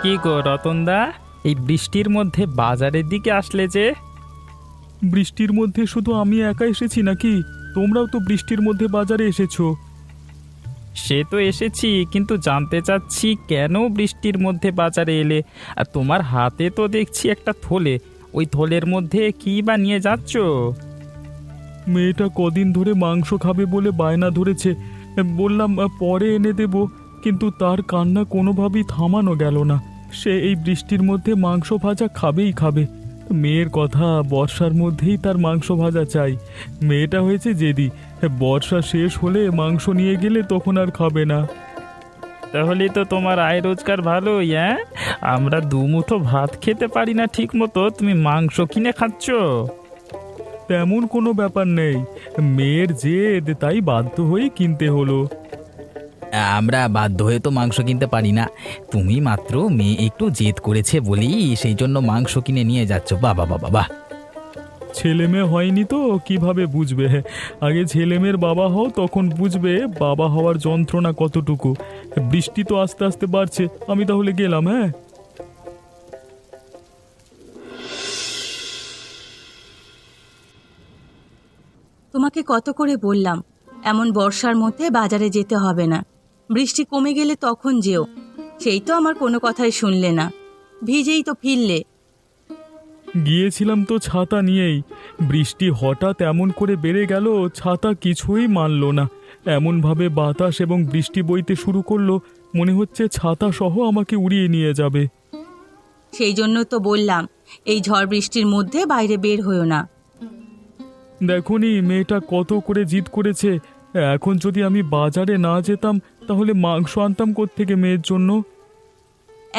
কি গো রতনদা, এই বৃষ্টির মধ্যে বাজারের দিকে আসলে যে? বৃষ্টির মধ্যে শুধু আমি একা এসেছি নাকি? তোমরাও তো বৃষ্টির মধ্যে বাজারে এসেছো। সে তো এসেছি, কিন্তু জানতে চাচ্ছি কেন বৃষ্টির মধ্যে বাজারে এলে? আর তোমার হাতে তো দেখছি একটা থলে, ওই থলের মধ্যে কি বা নিয়ে যাচ্ছ? মেয়েটা কদিন ধরে মাংস খাবে বলে বায়না ধরেছে। বললাম পরে এনে দেব, কিন্তু তার কান্না কোনোভাবেই থামানো গেল না। সে এই বৃষ্টির মধ্যে মাংস ভাজা খাবেই খাবে। মেয়ের কথা, বর্ষার মধ্যেই তার মাংস ভাজা চাই। মেয়েটা হয়েছে জেদি, বর্ষা শেষ হলে মাংস নিয়ে গেলে তখন আর খাবে না। তাহলে তো তোমার আয় রোজগার ভালোই, হ্যাঁ? আমরা দুমুঠো ভাত খেতে পারি না ঠিক মতো, তুমি মাংস কিনে খাচ্ছ? তেমন কোনো ব্যাপার নেই, মেয়ের জেদ, তাই বাধ্য হয়ে কিনতে হলো। আমরা বাধ্য হয়ে তো মাংস কিনতে পারি না। তুমি মাত্র মেয়ে একটু জেদ করেছে বলেই সেই জন্য মাংস কিনে নিয়ে যাচ্ছ। বাবা বাবা বাহ! ছেলে মেয়ে হয়নি তো কিভাবে বুঝবে? আগে ছেলে মেয়ের বাবা হও, তখন বুঝবে বাবা হওয়ার যন্ত্রণা কতটুকু। বৃষ্টি তো আস্তে আস্তে বাড়ছে, আমি তাহলে গেলাম। হ্যাঁ, তোমাকে কত করে বললাম এমন বর্ষার মধ্যে বাজারে যেতে হবে না, বৃষ্টি কমে গেলে তখন যেও। সেই তো আমার কোনো কথাই শুনলে না, ভিজেই তো ফিরলে। গিয়েছিলাম তো ছাতা নিয়েই, বৃষ্টি হঠাৎ এমন করে বেড়ে গেল, ছাতা কিছুই মানল না। এমনভাবে বাতাস এবং বৃষ্টি বইতে শুরু করলো, মনে হচ্ছে ছাতা সহ আমাকে উড়িয়ে নিয়ে যাবে। সেই জন্য তো বললাম এই ঝড় বৃষ্টির মধ্যে বাইরে বের হইও না। দেখোনি মেয়েটা কত করে জিদ করেছে। এখন যদি আমি বাজারে না যেতাম, তাহলে মাংস আনতাম কোত্থেকে মেয়ের জন্য?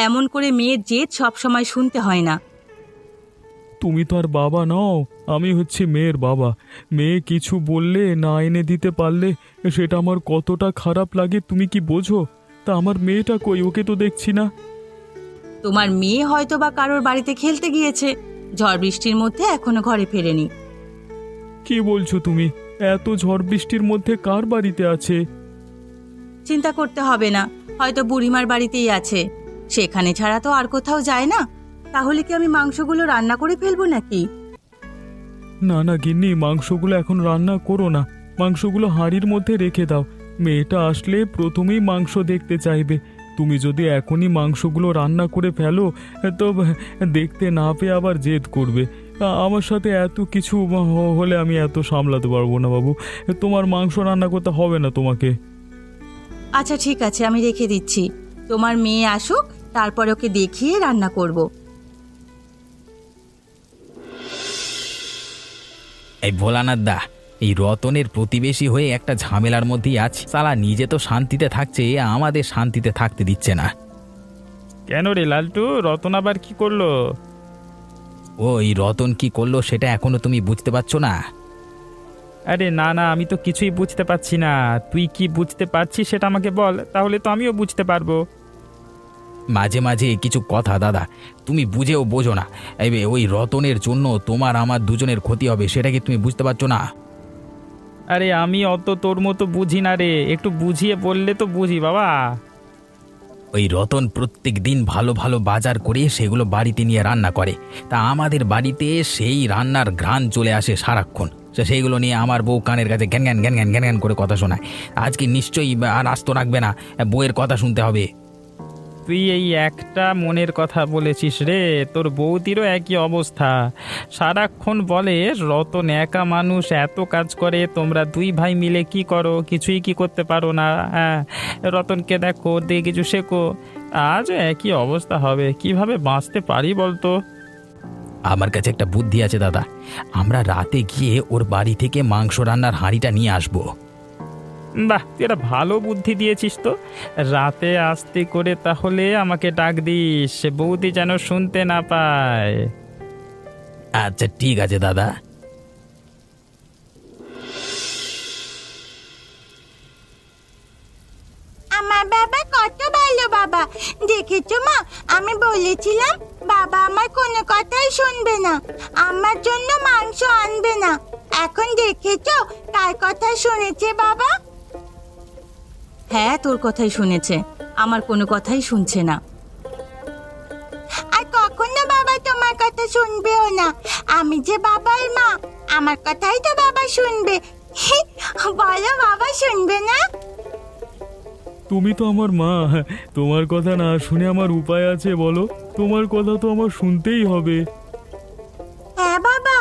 এমন করে মেয়ের জেদ সবসময় শুনতে হয় না। তুমি তো আর বাবা নও, আমি হচ্ছি মেয়ের বাবা। মেয়ে কিছু বললে, না এনে দিতে পারলে, সেটা আমার কতটা খারাপ লাগে তুমি কি বোঝো? তা আমার মেয়েটা কই? ওকে তো দেখছি না। তোমার মেয়ে হয়তো বা কারোর বাড়িতে খেলতে গিয়েছে, ঝড় বৃষ্টির মধ্যে এখনো ঘরে ফেরেনি। কি বলছো তুমি? এত ঝড় বৃষ্টির মধ্যে কার বাড়িতে আছে? চিন্তা করতে হবে না, হয়তো বুড়িমার বাড়িতেই আছে। সেখানে ছাড়া তো আর কোথাও যায় না। তাহলে কি আমি মাংসগুলো রান্না করে ফেলবো নাকি? না না গিন্নি, মাংসগুলো এখন রান্না করো না, মাংসগুলো হাঁড়ির মধ্যে রেখে দাও। মেয়েটা আসলে প্রথমেই মাংস দেখতে চাইবে। তুমি যদি এখনই মাংসগুলো রান্না করে ফেলো, তো দেখতে না পেয়ে আবার জেদ করবে। আমার সাথে এত কিছু হলে আমি এত সামলাতে পারবো না বাবু। তোমার মাংস রান্না করতে হবে না তোমাকে। আচ্ছা ঠিক আছে, আমি রেখে দিচ্ছি। তোমার মেয়ে আসুক, তারপর ওকে দেখিয়ে রান্না করব। এই ভোলানাথ দা, এই রতনের প্রতিবেশী হয়ে একটা ঝামেলার মধ্যেই আছে। সালা নিজে তো শান্তিতে থাকছে, আমাদের শান্তিতে থাকতে দিচ্ছে না। কেন রে লালটু, রতন আবার কি করলো? ও, এই রতন কি করলো সেটা এখনো তুমি বুঝতে পারছো না? আরে না না, আমি তো কিছুই বুঝতে পারছি না। তুই কি বুঝতে পারছিস সেটা আমাকে বল, তাহলে তো আমিও বুঝতে পারবো। মাঝে মাঝে কিছু কথা দাদা তুমি বুঝেও বোঝো না। ওই রতনের জন্য তোমার আমার দুজনের ক্ষতি হবে, সেটা কি তুমি বুঝতে পারছো না? আরে আমি অত তোর মতো বুঝি না রে, একটু বুঝিয়ে বললে তো বুঝি বাবা। ওই রতন প্রত্যেক দিন ভালো ভালো বাজার করে সেগুলো বাড়িতে নিয়ে রান্না করে। তা আমাদের বাড়িতে সেই রান্নার ঘ্রাণ চলে আসে সারাক্ষণ। সেইগুলো নিয়ে আমার বউ কানের কাছে ঘ্যান ঘ্যান ঘ্যান ঘ্যান ঘ্যান ঘ্যান করে কথা শোনায়। আজকে নিশ্চয়ই আর আস্ত রাখবে না, বউয়ের কথা শুনতে হবে। তুই এই একটা মনের কথা বলেছিস রে, তোর বৌদিরও একই অবস্থা। সারাক্ষণ বলে রতন একা মানুষ, এত কাজ করে, তোমরা দুই ভাই মিলে কি করো? কিছুই কি করতে পারো না? হ্যাঁ, রতনকে দেখো, দিয়ে কিছু শেখো। আজও একই অবস্থা হবে, কিভাবে বাঁচতে পারি বলতো? আমার কাছে একটা বুদ্ধি আছে দাদা, আমরা রাতে গিয়ে ওর বাড়ি থেকে মাংস রান্নার হাঁড়িটা নিয়ে আসবো। বাহ, তুই একটা ভালো বুদ্ধি দিয়েছিস তো। রাতে আস্তে করে তাহলে আমাকে ডাক দিস, সে বৌদি যেন শুনতে না পায়। আচ্ছা ঠিক আছে দাদা। আমার বাবা কত ভালো বাবা, দেখেছো মা? আমি বলেছিলাম বাবা আমার কোনো কথাই শুনবে না, আমার জন্য মাংস আনবে না। এখন দেখেছো কার কথা শুনেছে বাবা? হ্যাঁ, তোর কথাই শুনেছে, আমার কোনো কথাই শুনছে না। শুনবেও না। আমি যে বাবার মা, আমার কথাই তো বাবা শুনবে। বলো বাবা শুনবে না? তুমি তো আমার মা, তোমার কথা না শুনে আমার উপায় আছে বলো? তোমার কথা তো আমার শুনতেই হবে। হ্যাঁ বাবা,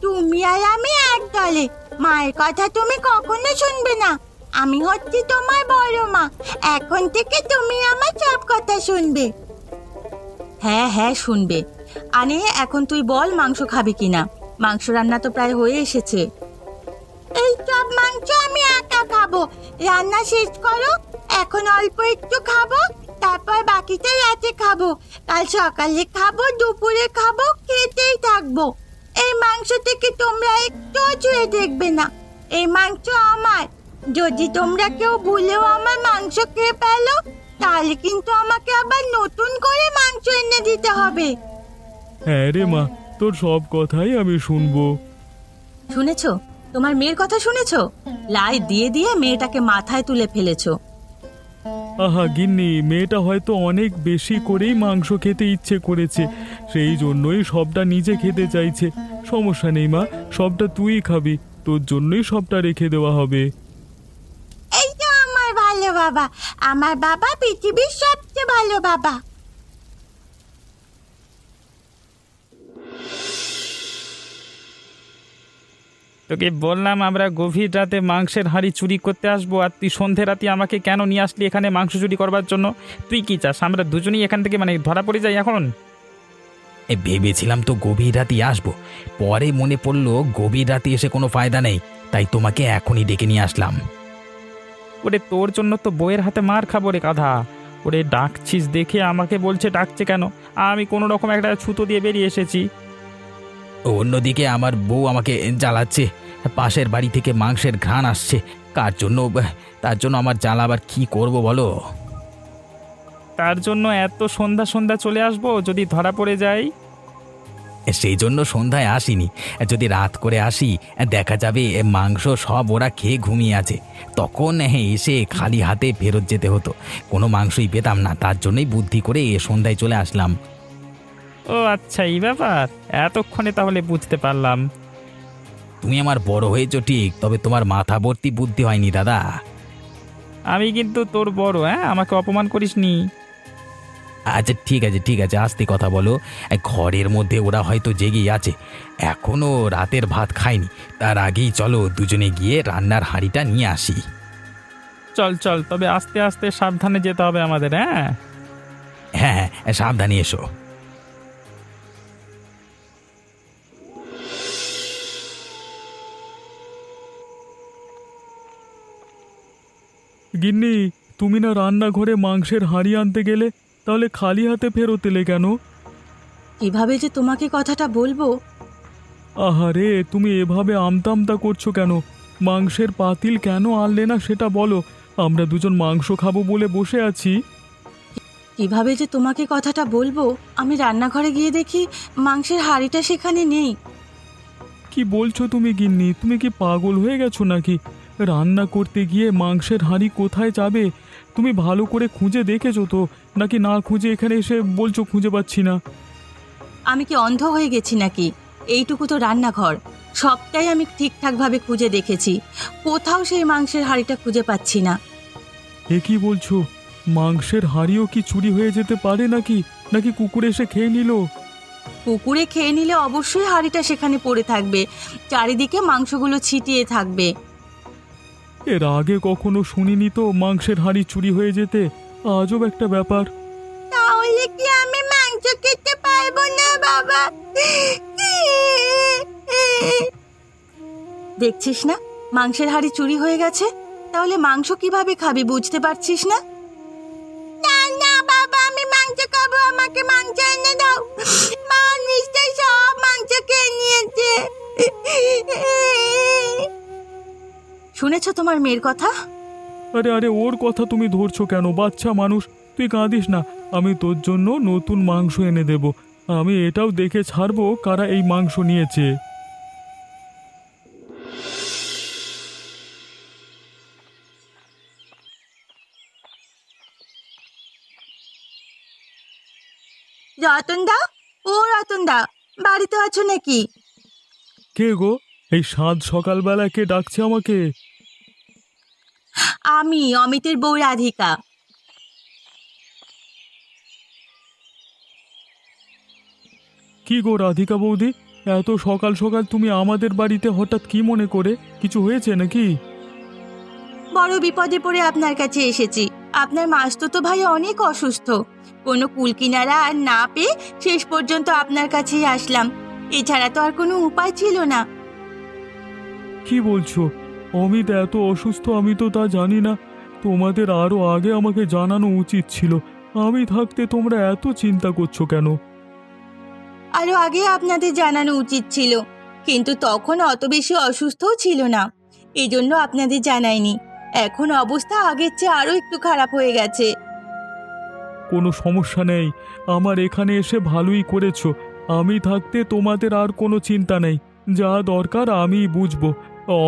তুমি আর আমি এক দলে। মায়ের কথা তুমি কখনো শুনবে না। আমি হচ্ছি তোমার বড় মা। এখন থেকে তুমি আমার সব কথা শুনবে। হ্যাঁ হ্যাঁ শুনবে। আনে এখন তুই বল মাংস খাবি কিনা? মাংস রান্না তো প্রায় হয়ে এসেছে। এই সব মাংস আমি একা খাবো। রান্না শেষ করো। এখন অল্প একটু খাবো, তারপর বাকিটা রাতে খাবো। কাল সকালে খাবো, দুপুরে খাবো, খেতেই থাকবো। এই মাংস থেকে তোমরা একটুও ছুঁয়ে দেখবে না। এই মাংস আমার। যদি তোমরা কেউ ভুলেও আমার মাংস খেয়ে ফেলো, তাহলে কিন্তু আমাকে আবার নতুন করে মাংস এনে দিতে হবে। হ্যাঁ রে মা, তোর সব কথাই আমি শুনবো। শুনেছো? তোমার মেয়ের কথা শুনেছো? লাই দিয়ে দিয়ে মেয়েটাকে মাথায় তুলে ফেলেছো। আহা গিন্নি, মেয়েটা হয়তো অনেক বেশি করেই মাংস খেতে ইচ্ছে করেছে, সেই জন্যই সবটা নিজে খেতে চাইছে। সমস্যা নেই মা, সবটা তুই খাবি, তোর জন্যই সবটা রেখে দেওয়া হবে। এই তো আমার ভালো বাবা। আমার বাবা পৃথিবীর সবচেয়ে ভালো বাবা। তোকে বললাম আমরা গভীর রাতে মাংসের হাঁড়ি চুরি করতে আসবো, আর তুই সন্ধে রাতে আমাকে কেন নিয়ে আসলি এখানে মাংস চুরি করবার জন্য? তুই কি চাস আমরা দুজনেই এখান থেকে মানে ধরা পড়ে যাই এখন? ভেবেছিলাম তো গভীর রাতে আসবো, পরে মনে পড়লো গভীর রাতে এসে কোনো ফায়দা নেই, তাই তোমাকে এখনই ডেকে নিয়ে আসলাম। ওরে তোর জন্য তো বইয়ের হাতে মার খাবো রে গাধা। ওরে ডাকছিস দেখে আমাকে বলছে ডাকছে কেন? আমি কোনো রকম একটা ছুতো দিয়ে বেরিয়ে এসেছি। অন্যদিকে আমার বউ আমাকে জ্বালাচ্ছে, পাশের বাড়ি থেকে মাংসের ঘ্রাণ আসছে। কার জন্য? তার জন্য আমার জ্বালা আবার কি করব বলো? তার জন্য এত সন্ধ্যা সন্ধ্যা চলে আসবো যদি ধরা পড়ে যাই? সেই জন্য সন্ধ্যায় আসিনি। যদি রাত করে আসি, দেখা যাবে মাংস সব ওরা খেয়ে ঘুমিয়ে আছে, তখন এসে খালি হাতে ফেরত যেতে হতো, কোনো মাংসই পেতাম না। তার জন্যই বুদ্ধি করে সন্ধ্যায় চলে আসলাম। ও আচ্ছা, এই ব্যাপার। এতক্ষণে তাহলে বুঝতে পারলাম। তুমি আমার বড় হয়েছো ঠিক, তবে তোমার মাথা ভর্তি বুদ্ধি হয়নি দাদা। আমি কিন্তু তোর বড়, হ্যাঁ, আমাকে অপমান করিসনি। আচ্ছা ঠিক আছে ঠিক আছে, আস্তে কথা বলো। ঘরের মধ্যে ওরা হয়তো জেগেই আছে, এখনো রাতের ভাত খায়নি। তার আগেই চলো দুজনে গিয়ে রান্নার হাঁড়িটা নিয়ে আসি। চল চল, তবে আস্তে আস্তে সাবধানে যেতে হবে আমাদের। হ্যাঁ হ্যাঁ হ্যাঁ, সাবধানে এসো। গিন্নি, তুমি না রান্নাঘরে মাংসের হাঁড়ি আনতে গেলে, তাহলে খালি হাতে ফেরত এলে কেন? কিভাবে যে তোমাকে কথাটা বলবো। আহারে, তুমি এভাবে আমতা করছো কেন? মাংসের পাতিল কেন আনলে না সেটা বলো। আমরা দুজন মাংস খাবো বলে বসে আছি। কিভাবে যে তোমাকে কথাটা বলবো, আমি রান্নাঘরে গিয়ে দেখি মাংসের হাঁড়িটা সেখানে নেই। কি বলছো তুমি গিন্নি? তুমি কি পাগল হয়ে গেছো নাকি? রান্না করতে গিয়ে মাংসের হাঁড়ি কোথায় যাবে? তুমি ভালো করে খুঁজে দেখেছো তো, নাকি না খুঁজে এখানে এসে বলছো খুঁজে পাচ্ছি না? আমি কি অন্ধ হয়ে গেছি নাকি? এইটুকু তো রান্নাঘর, সবটাই আমি ঠিকঠাকভাবে খুঁজে দেখেছি, কোথাও সেই মাংসের হাঁড়িটা খুঁজে পাচ্ছি না। এ কি বলছো? মাংসের হাঁড়িও কি চুরি হয়ে যেতে পারে নাকি? নাকি কুকুর এসে খেয়ে নিল? কুকুরে খেয়ে নিলে অবশ্যই হাঁড়িটা সেখানে পড়ে থাকবে, চারিদিকে মাংসগুলো ছিটিয়ে থাকবে। এর আগে কখনো শুনিনি তো মাংসের হাঁড়ি চুরি হয়ে যেতে। আজব একটা ব্যাপার। তাহলে কি আমি মাংস খেতে পারবো না বাবা? দেখছিস না মাংসের হাঁড়ি চুরি হয়ে গেছে? তাহলে মাংস কিভাবে খাবি বুঝতে পারছিস না? না না বাবা, আমি মাংস খাবো। আমাকে মাংস এনে দাও। মা নিশ্চয়ই সব মাংস খেয়ে নিয়েছে। শুনেছ তোমার মেয়ের কথা? আরে আরে, ওর কথা তুমি ধরছো কেন? বাচ্চা মানুষ, তুই কাঁদিস না। আমি তোর জন্য নতুন মাংস এনে দেব। আমি এটাও দেখে ছাড়বো কারা এই মাংস নিয়েছে। রতন দা, ও রতন দা, বাড়িতে আছো নাকি? কে গো? এই সাত সকালবেলা কে ডাকছে আমাকে? আমি অমিতের বউ রাধিকা। কি গো রাধিকা বৌদি, এত সকাল সকাল তুমি আমাদের বাড়িতে হঠাৎ কি মনে করে? কিছু হয়েছে নাকি? বড় বিপদে পড়ে আপনার কাছে এসেছি। আপনার মাসতুতো ভাই অনেক অসুস্থ। কোনো কুল কিনারা আর না পেয়ে শেষ পর্যন্ত আপনার কাছেই আসলাম। এছাড়া তো আর কোনো উপায় ছিল না। কি বলছো? অমিত এত অসুস্থ? আমি তো তা জানি না। তোমাদের আরো আগে আমাকে জানানো উচিত ছিল। আমি থাকতে তোমরা এত চিন্তা করছো কেন? আরো আগে আপনাদের জানানো উচিত ছিল, কিন্তু তখন অত বেশি অসুস্থও ছিল না, এই জন্য আপনাদের জানাইনি। এখন অবস্থা আগের চেয়ে আরো একটু খারাপ হয়ে গেছে। কোনো সমস্যা নেই, আমার এখানে এসে ভালোই করেছো। আমি থাকতে তোমাদের আর কোনো চিন্তা নেই। যা দরকার আমি বুঝবো।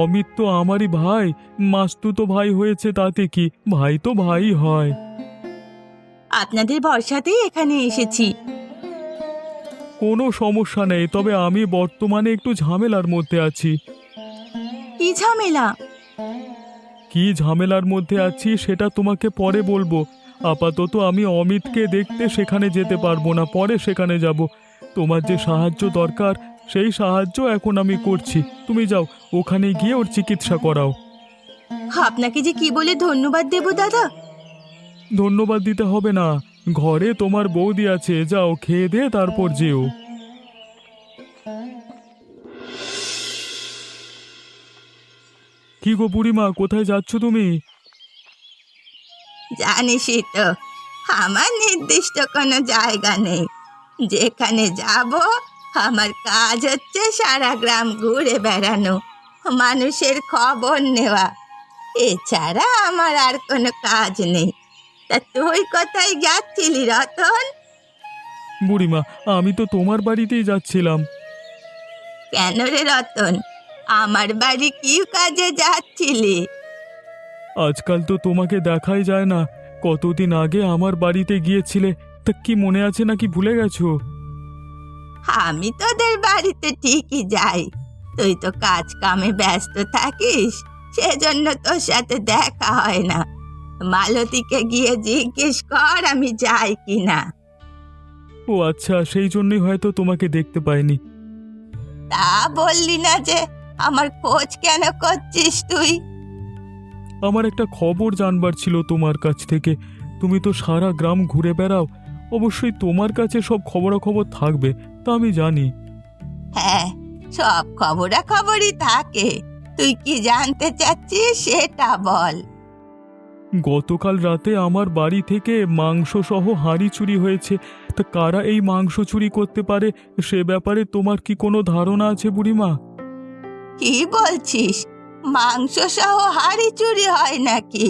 অমিত তো আমারই ভাই, মাসতুতো ভাই হয়েছে তাতে কি, ভাই তো ভাই হয়। আপনাদের ভরসাতেই এখানে এসেছি। কোনো সমস্যা নেই, তবে আমি বর্তমানে একটু ঝামেলার মধ্যে আছি। কি ঝামেলা? কি ঝামেলার মধ্যে আছি সেটা তোমাকে পরে বলবো। আপাতত আমি অমিতকে দেখতে সেখানে যেতে পারবো না, পরে সেখানে যাব। তোমার যে সাহায্য দরকার সেই সাহায্য এখন আমি করছি। তুমি যাও, ওখানে গিয়ে ওর চিকিৎসা করাও। আপনাকে যে কি বলে ধন্যবাদ দেব দাদা। ধন্যবাদ দিতে হবে না, ঘরে তোমার বৌদি আছে, যাও খেয়ে দে তারপর যেও। কি গো বুড়িমা, কোথায় যাচ্ছ তুমি? জানিসই তো আমার নির্দিষ্ট কোনো জায়গা নেই। যেখানে যাব আমার কাজ হচ্ছে সারা গ্রাম ঘুরে বেড়ানো, মানুষের খবর নেওয়া। এছাড়া আমার আর কোনো কাজ নেই। তা তুই কোথায় যাচ্ছিলি রতন? বুড়িমা, আমি তো তোমার বাড়িতেই যাচ্ছিলাম। কেন রে রতন, আমার বাড়ি কি কাজে যাচ্ছিলি? আজকাল তো তোমাকে দেখাই যায় না। কতদিন আগে আমার বাড়িতে গিয়েছিলে, তা কি মনে আছে নাকি ভুলে গেছো? আমি তোদের বাড়িতে ঠিকই যাই, তুই তো কাজ কামে ব্যস্ত থাকিস, সেজন্য তোর সাথে দেখা হয় না। মালতীকে গিয়ে জিজ্ঞেস কর আমি যাই কিনা। ও আচ্ছা, সেই জন্যই হয়তো তোমাকে দেখতে পাইনি। তা বললি না যে, আমার খোঁজ কেন করছিস তুই? আমার একটা খবর জানবার ছিল তোমার কাছ থেকে। তুমি তো সারা গ্রাম ঘুরে বেড়াও, অবশ্যই তোমার কাছে সব খবরাখবর থাকবে, তা আমি জানি। হ্যাঁ, সব খবরাখবরই থাকে। তুই কি জানতে চাচ্ছিস সেটা বল। গতকাল রাতে আমার বাড়ি থেকে মাংস সহ হাঁড়ি চুরি হয়েছে। তা কারা এই মাংস চুরি করতে পারে সে ব্যাপারে তোমার কি কোনো ধারণা আছে বুড়িমা? কি বলছিস? মাংস সহ হাঁড়ি চুরি হয় নাকি?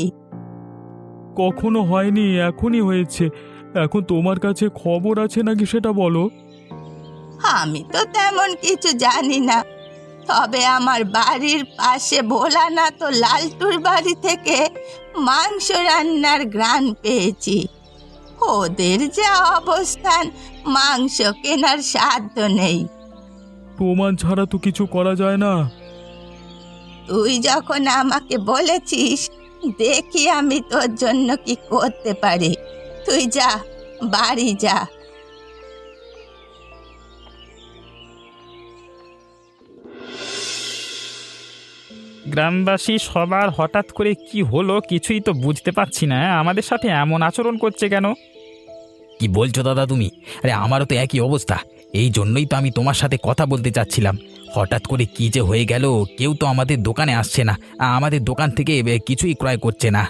কখনো হয়নি, এখনই হয়েছে। এখন তোমার কাছে খবর আছে নাকি সেটা বলো। আমি তো তেমন কিছু জানি না, তবে আমার বাড়ির পাশে ভোলানাথ ও লালটুর বাড়ি থেকে মাংস রান্নার ঘ্রাণ পেয়েছি। ওদের যা অবস্থান, মাংস কেনার সাধ্য নেই। প্রমাণ ছাড়া তো কিছু করা যায় না। তুই যখন আমাকে বলেছিস, দেখি আমি তোর জন্য কি করতে পারি। তুই যা, বাড়ি যা। গ্রামবাসী সবার হঠাৎ করে কি হলো কিছুই তো বুঝতে পারছি না। আমাদের সাথে এমন আচরণ করছে কেন? কি বলছো দাদা তুমি? আরে আমারও তো একই অবস্থা। এই জন্যই তো আমি তোমার সাথে কথা বলতে চাচ্ছিলাম। হঠাৎ করে কি যে হয়ে গেল, কেউ তো আমাদের দোকানে আসছে না, আমাদের দোকান থেকে কিছুই ক্রয় করছে না।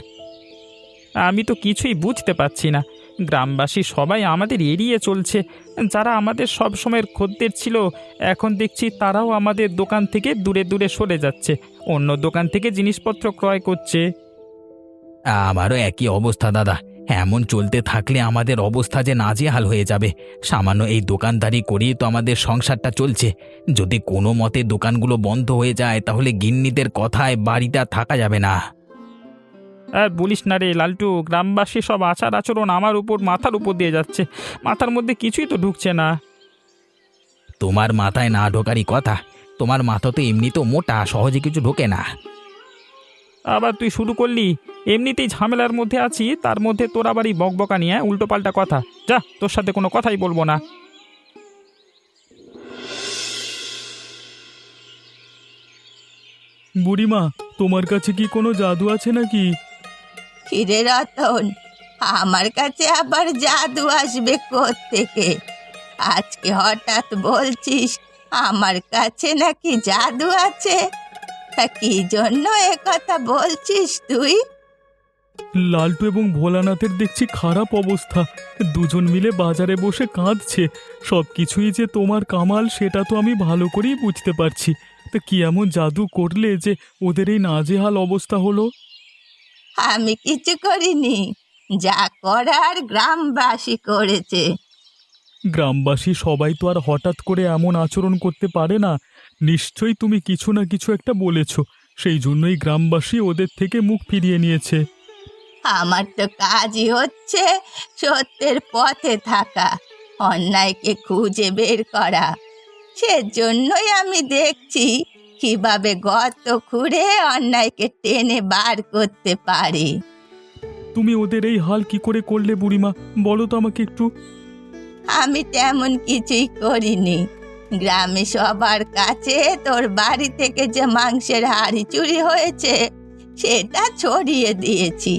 আমি তো কিছুই বুঝতে পারছি না। গ্রামবাসী সবাই আমাদের এড়িয়ে চলছে। যারা আমাদের সব সময়ের খদ্দের ছিল, এখন দেখছি তারাও আমাদের দোকান থেকে দূরে দূরে সরে যাচ্ছে, অন্য দোকান থেকে জিনিসপত্র ক্রয় করছে। আমারও একই অবস্থা দাদা। এমন চলতে থাকলে আমাদের অবস্থা যে নাজেহাল হয়ে যাবে। সামান্য এই দোকানদারি করেই তো আমাদের সংসারটা চলছে। যদি কোনো মতে দোকানগুলো বন্ধ হয়ে যায় তাহলে গিন্নিদের কথায় বাড়িতে আর থাকা যাবে না। আর বলিস না রে লালটু, গ্রামবাসী সব আচার আচরণ আমার উপর মাথার উপর দিয়ে যাচ্ছে। মাথার মধ্যে কিছুই তো ঢুকছে না। তোমার মাথায় না ঢোকারই কথা। তোমার মাথা তো এমনিতেও মোটা, সহজে কিছু ঢোকে না। আবার তুই শুরু করলি। এমনিতেই ঝামেলার মধ্যে আছি, তার মধ্যে তোর আবার এই বকবকা নিয়ে উল্টো পাল্টা কথা। যা, তোর সাথে কোনো কথাই বলবো না। বুড়িমা, তোমার কাছে কি কোনো জাদু আছে নাকি? কিরে রতন, আমার কাছে আবার জাদু আসবে কোত্থেকে? আজকে হঠাৎ বলছিস আমার কাছে নাকি জাদু আছে? তা কি জন্য এ কথা বলছিস তুই? লালটু এবং ভোলানাথের দেখছি খারাপ অবস্থা। দুজন মিলে বাজারে বসে কাঁদছে। সব কিছুই যে তোমার কামাল সেটা তো আমি ভালো করেই বুঝতে পারছি। তা কি এমন জাদু করলে যে ওদের এই নাজেহাল অবস্থা হলো? আমি কিছু করিনি, যা করার গ্রামবাসী করেছে। গ্রামবাসী সবাই তো আর হঠাৎ করে এমন আচরণ করতে পারে না। নিশ্চয়ই তুমি কিছু না কিছু একটা বলেছ, সেই জন্যই গ্রামবাসী ওদের থেকে মুখ ফিরিয়ে নিয়েছে। আমার তো কাজই হচ্ছে সত্যের পথে থাকা, অন্যায়কে খুঁজে বের করা। সেজন্যই আমি দেখছি কিভাবে গর্ত খুঁড়ে অন্যায়কে টেনে বার করতে পারি। তুমি ওদের এই হাল কি করে করলে বুড়িমা, বলো তো আমাকে একটু। আমি তেমন কিছুই করিনি। গ্রামে সবার কাছে তোর বাড়ি থেকে যে মাংসের হাঁড়ি চুরি হয়েছে সেটা ছড়িয়ে দিয়েছি।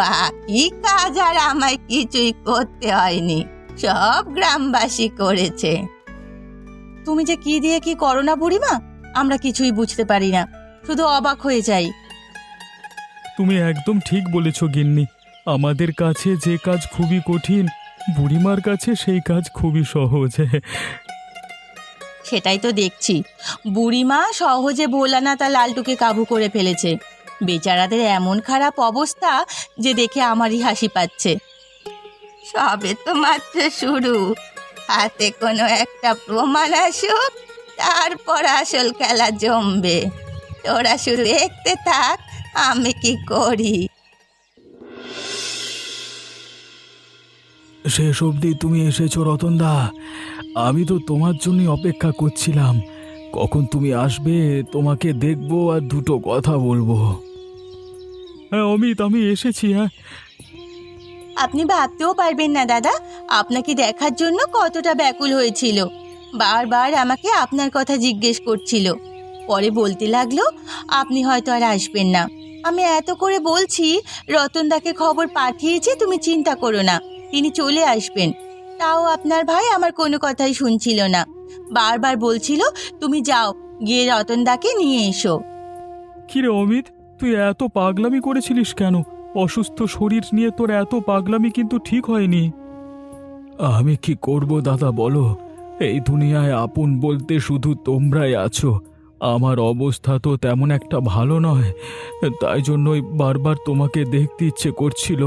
বাকি কাজ আর আমায় কিছুই করতে হয়নি, সব গ্রামবাসী করেছে। তুমি যে কি দিয়ে কি করো না বুড়িমা, আমরা কিছুই বুঝতে পারি না, শুধু অবাক হয়ে যাই। তুমি একদম ঠিক বলেছ গিন্নি। আমাদের কাছে যে কাজ খুবই কঠিন, বুড়িমার কাছে সেই কাজ খুবই সহজ। সেটাই তো দেখছি, বুড়িমা সহজে ভোলানাথ আর লালটুকে কাবু করে ফেলেছে। বেচারাদের এমন খারাপ অবস্থা যে দেখে আমারই হাসি পাচ্ছে। সবে তো মাত্র শুরু, হাতে কোনো একটা প্রমাণ আসুক, তারপর আসল খেলা জমবে। তোরা শুধু দেখতে থাক আমি কি করি। শেষ অবধি তুমি এসেছো রতনদা। আমি তো তোমার জন্যই অপেক্ষা করছিলাম, কখন তুমি আসবে, তোমাকে দেখবো আর দুটো কথা বলবো। হ্যাঁ অমিত, আমি এসেছি। হ্যাঁ, আপনি ভাবতেও পারবেন না দাদা, আপনাকে দেখার জন্য কতটা ব্যাকুল হয়েছিল। বারবার আমাকে আপনার কথা জিজ্ঞেস করছিল। পরে বলতে লাগলো আপনি হয়তো আর আসবেন না। আমি এত করে বলছি রতনদাকে খবর পাঠিয়েছি, তুমি চিন্তা করো না, তিনি চলে আসবেন। তাও আপনার ভাই আমার কোনো কথাই শুনছিল না, বারবার বলছিল তুমি যাও, গিয়ে রতনদাকে নিয়ে এসো। কিরে অমিত, তুই এত পাগলামি করেছিলিস কেন? অসুস্থ শরীর নিয়ে তোর এত পাগলামি কিন্তু ঠিক হয়নি। আমি কি করব দাদা বলো, এই দুনিয়ায় আপন বলতে শুধু তোমরাই আছো। আমার অবস্থা তো তেমন একটা ভালো নয়, তাই জন্যই বারবার তোমাকে দেখতে ইচ্ছে করছিল।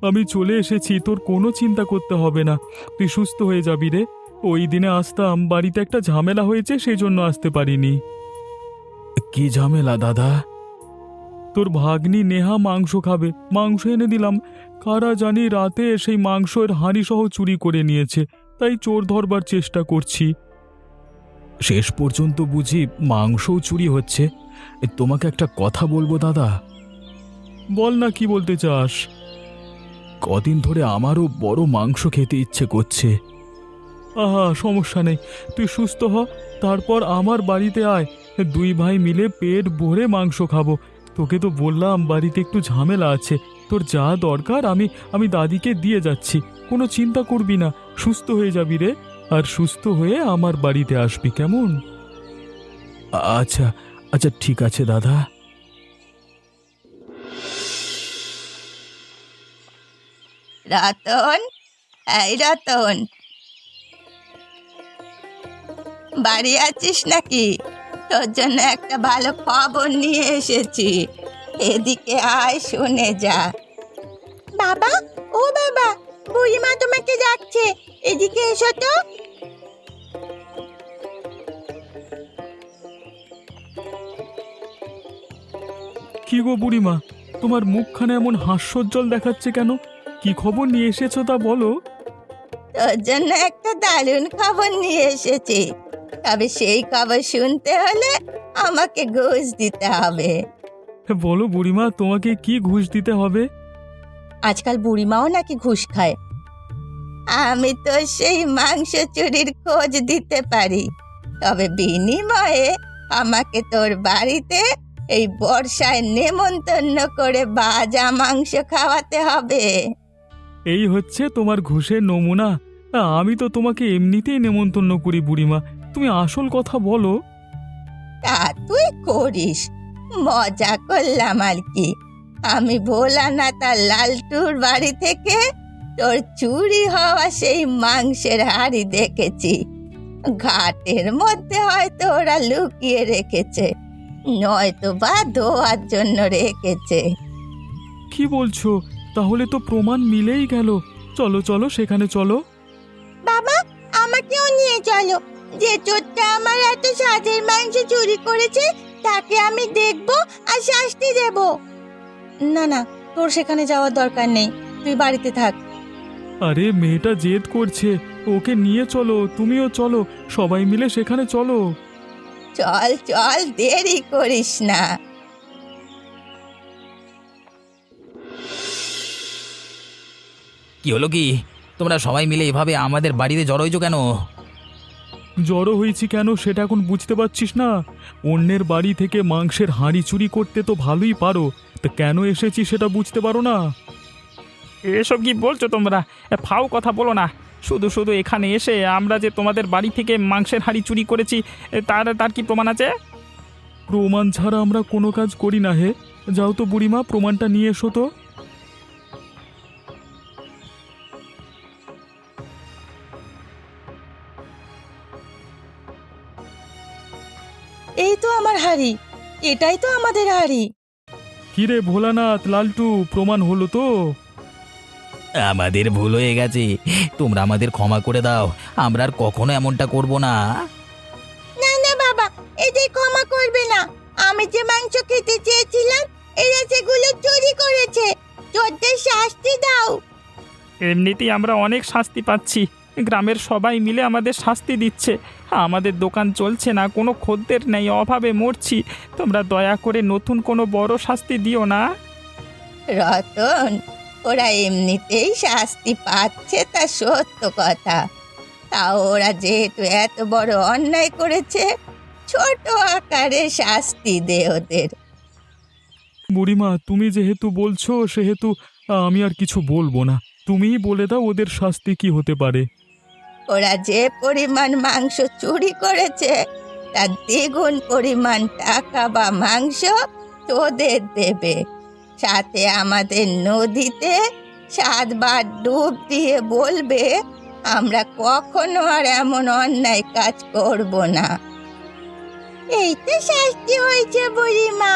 আমি চলে এসেছি, তোর কোনো চিন্তা করতে হবে না, তুই সুস্থ হয়ে যাবি রে। ওই দিনে আসতাম, বাড়িতে একটা ঝামেলা হয়েছে সেই জন্য আসতে পারিনি। কি ঝামেলা দাদা? তোর ভাগ্নি নেহা মাংস খাবে, মাংস এনে দিলাম। কারা জানি রাতে সেই মাংসের হাঁড়ি সহ চুরি করে নিয়েছে, তাই চোর ধরবার চেষ্টা করছি। শেষ পর্যন্ত বুঝি মাংসও চুরি হচ্ছে। তোমাকে একটা কথা বলবো দাদা। বল না, কি বলতে চাস? কদিন ধরে আমারও বড় মাংস খেতে ইচ্ছে করছে। আহা, সমস্যা নেই, তুই সুস্থ হ, তারপর আমার বাড়িতে আয়, দুই ভাই মিলে পেট ভরে মাংস খাবো। তোকে তো বললাম বাড়িতে একটু ঝামেলা আছে, তোর যা দরকার আমি দাদিকে দিয়ে যাচ্ছি, কোনো চিন্তা করবি না, সুস্থ হয়ে যাবি রে। আর সুস্থ হয়ে আমার বাড়িতে আসবি, কেমন? আচ্ছা আচ্ছা, ঠিক আছে দাদা। রতন, এই রতন, বাড়ি আছিস নাকি? তোর জন্য একটা ভালো খবর নিয়ে এসেছি, এদিকে আয়, শুনে যা। বাবা, ও বাবা, বুড়িমা তোমাকে ডাকছে, এদিকে এসো তো। কি গো বুড়িমা, তোমার মুখখানে এমন হাস্যোজ্জ্বল দেখাচ্ছে কেন? কি খবর নিয়ে এসেছো তা বলো। তোর জন্য একটা দারুণ খবর নিয়ে এসেছি। তবে সেই খবর শুনতে হলে আমাকে ঘুষ দিতে হবে। বলো বুড়িমা, তোমাকে কি ঘুষ দিতে হবে? আজকাল বুড়িমাও নাকি ঘুষ খায়। আমি তো সেই মাংস চুরির খোঁজ দিতে পারি, তবে বিনিময়ে আমাকে তোর বাড়িতে এই বর্ষায় নেমন্তন্ন করে ভাজা মাংস খাওয়াতে হবে। এই হচ্ছে তোমার ঘুষের নমুনা? আমি তো তোমাকে এমনিতেই নেমন্তন্ন করি বুড়িমা, তুমি আসল কথা বলো। তা তুই করিস, মজা করলাম আর কি। আমি ভোলানাথ আর লালটুর বাড়ি থেকে তোর চুরি হওয়া সেই মাংসের হাড়ি দেখেছি। ঘাটের মধ্যে হয়তো ওরা লুকিয়ে রেখেছে, নয়তো বা ধোয়ার জন্য রেখেছে। কি বলছো? তাহলে তো প্রমাণ মিলেই গেল। চলো চলো, সেখানে চলো। বাবা, আমাকেও নিয়ে চলো। যে চোরটা আমার এত স্বাদের মাংস চুরি করেছে তাকে আমি দেখব আর শাস্তি দেব। না না, তোর সেখানে যাওয়ার দরকার নেই, তুই বাড়িতে থাক। আরে মেয়েটা জেদ করছে, ওকে নিয়ে চলো, তুমিও চলো, সবাই মিলে সেখানে চলো। চল চল, দেরি করিস না। কি হলো কি? তোমরা সবাই মিলে এভাবে আমাদের বাড়িতে জড়ো হয়েছো কেন? জড়ো হয়েছি কেন সেটা এখন বুঝতে পারছিস না? অন্যের বাড়ি থেকে মাংসের হাঁড়ি চুরি করতে তো ভালোই পারো, তা কেন এসেছি সেটা বুঝতে পারো না? এসব কি বলছো তোমরা? ফাও কথা বলো না। শুধু শুধু এখানে এসে আমরা যে তোমাদের বাড়ি থেকে মাংসের হাঁড়ি চুরি করেছি তার তার কি প্রমাণ আছে? প্রমাণ ছাড়া আমরা কোনো কাজ করি না হে। যাও তো বুড়িমা, প্রমাণটা নিয়ে এসো তো। এই তো আমার হাড়ি, এটাই তো আমাদের হাড়ি। কিরে ভোলানাথ, লালটু, প্রমাণ হলো তো? আমাদের ভুল হয়ে গেছে, তোমরা আমাদের ক্ষমা করে দাও, আমরা আর কখনো এমনটা করব না। না না বাবা, এদের ক্ষমা করবে না। আমি যে মাংস খেতে চেয়েছিলাম এরা সেগুলো চুরি করেছে। চোরদের শাস্তি দাও। এমনিতেই আমরা অনেক শাস্তি পাচ্ছি, গ্রামের সবাই মিলে আমাদের শাস্তি দিচ্ছে। আমাদের দোকান চলছে না, কোনো খদ্দের নেই, অভাবে মরছি। তোমরা দয়া করে নতুন কোনো বড় শাস্তি দিও না। রতন, ওরা এমনিতেই শাস্তি পাচ্ছে, তা সত্য কথা। তাও ওরা যেহেতু এত বড় অন্যায় করেছে, ছোট আকারে শাস্তি দে ওদের। বুড়িমা, তুমি যেহেতু বলছো সেহেতু আমি আর কিছু বলবো না। তুমিই বলে দাও ওদের শাস্তি কি হতে পারে। ওরা যে পরিমাণ মাংস চুরি করেছে তার দ্বিগুণ পরিমাণ টাকা বা মাংস তোদের দেবে। সাথে আমাদের নদীতে 7 বার ডুব দিয়ে বলবে আমরা কখনো আর এমন অন্যায় কাজ করব না। এই তো শাস্তি হয়েছে বুড়িমা।